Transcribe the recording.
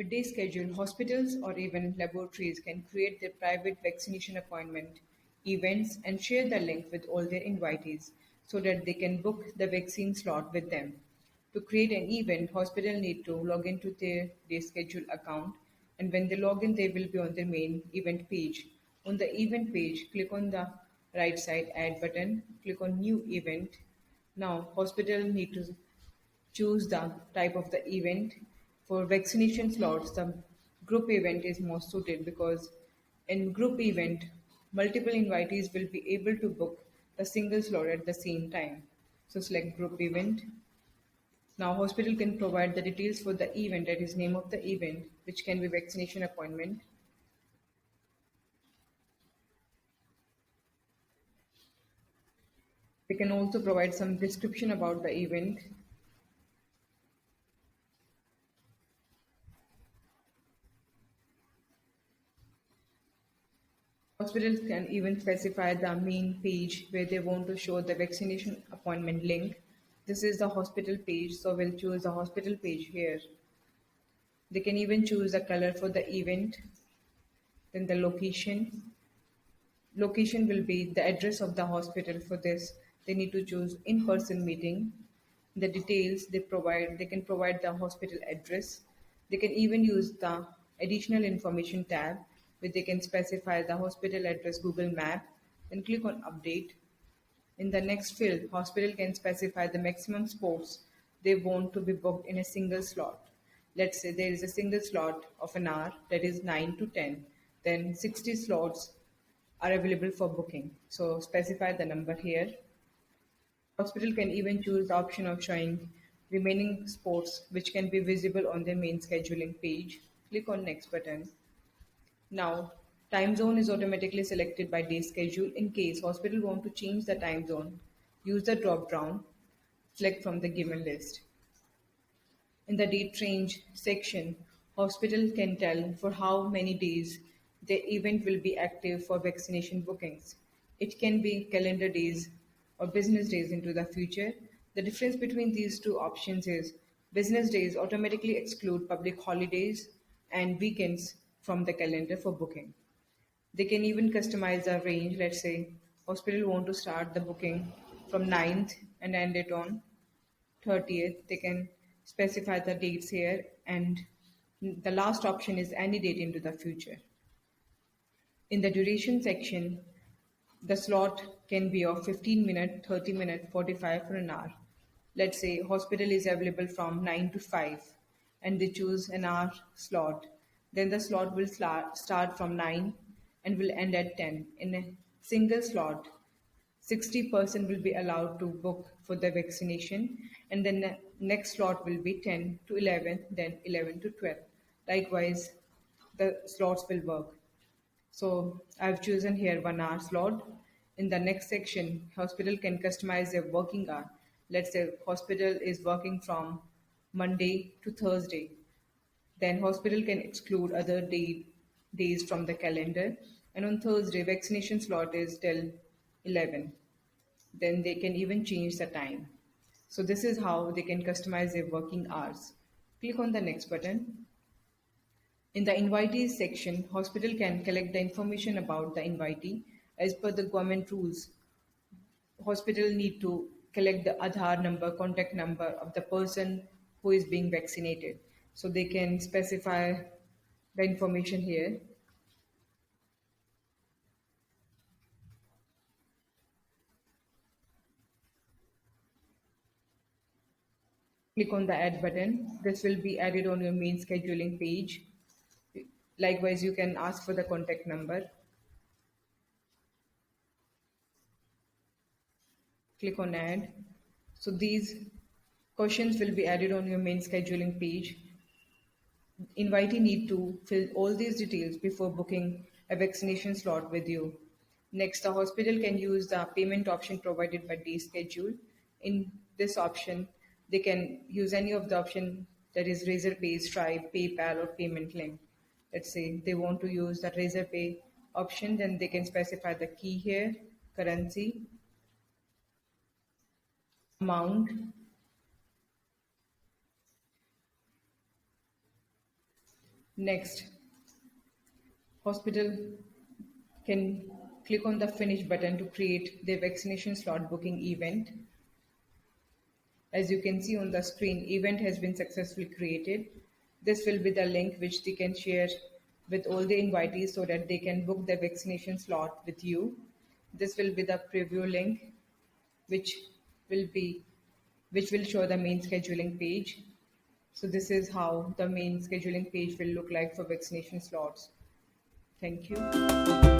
day schedule, hospitals or even laboratories can create their private vaccination appointment events and share the link with all their invitees so that they can book the vaccine slot with them. To create an event, hospital need to log into their day schedule account, and when they log in, they will be on their main event page. On the event page, click on the right side add button, click on new event. Now, hospital need to choose the type of the event. For vaccination slots, the group event is most suited because in group event, multiple invitees will be able to book the single slot at the same time. So select group event. Now hospital can provide the details for the event, that is name of the event, which can be vaccination appointment. They can also provide some description about the event. Hospitals can even specify the main page where they want to show the vaccination appointment link. This is the hospital page, so we'll choose the hospital page here. They can even choose the color for the event, then the location. Location will be the address of the hospital. For this, they need to choose in-person meeting. The details they can provide the hospital address. They can even use the additional information tab where they can specify the hospital address Google Map. Then click on update. In the next field, hospital can specify the maximum sports they want to be booked in a single slot. Let's say there is a single slot of an hour, that is 9 to 10. Then 60 slots are available for booking. So specify the number here. Hospital can even choose the option of showing remaining sports which can be visible on their main scheduling page. Click on next button. Now, time zone is automatically selected by day schedule. In case hospital want to change the time zone, use the drop down, select from the given list. In the date range section, hospital can tell for how many days the event will be active for vaccination bookings. It can be calendar days or business days into the future. The difference between these two options is business days automatically exclude public holidays and weekends from the calendar for booking. They can even customize the range. Let's say hospital want to start the booking from 9th and end it on 30th. They can specify the dates here, and the last option is any date into the future. In the duration section, the slot can be of 15 minute, 30 minute, 45 or an hour. Let's say hospital is available from 9 to 5 and they choose an hour slot. Then the slot will start from 9 and will end at 10. In a single slot, 60% will be allowed to book for the vaccination, and then the next slot will be 10 to 11, then 11 to 12. Likewise, the slots will work. So I've chosen here 1 hour slot. In the next section, hospital can customize their working hour. Let's say hospital is working from Monday to Thursday. Then hospital can exclude other days from the calendar. And on Thursday, vaccination slot is till 11. Then they can even change the time. So this is how they can customize their working hours. Click on the next button. In the invitees section, hospital can collect the information about the invitee. As per the government rules, hospital need to collect the Aadhaar number, contact number of the person who is being vaccinated. So they can specify the information here. Click on the add button. This will be added on your main scheduling page. Likewise, you can ask for the contact number. Click on add. So these questions will be added on your main scheduling page. Invitee need to fill all these details before booking a vaccination slot with you. Next, the hospital can use the payment option provided by day schedule. In this option, they can use any of the option, that is Razorpay, Stripe, PayPal, or payment link. Let's say they want to use the Razorpay option, then they can specify the key here, currency, amount, Next, hospital can click on the finish button to create their vaccination slot booking event. As you can see on the screen, event has been successfully created. This will be the link which they can share with all the invitees so that they can book their vaccination slot with you. This will be the preview link which will be which will show the main scheduling page. So this is how the main scheduling page will look like for vaccination slots. Thank you.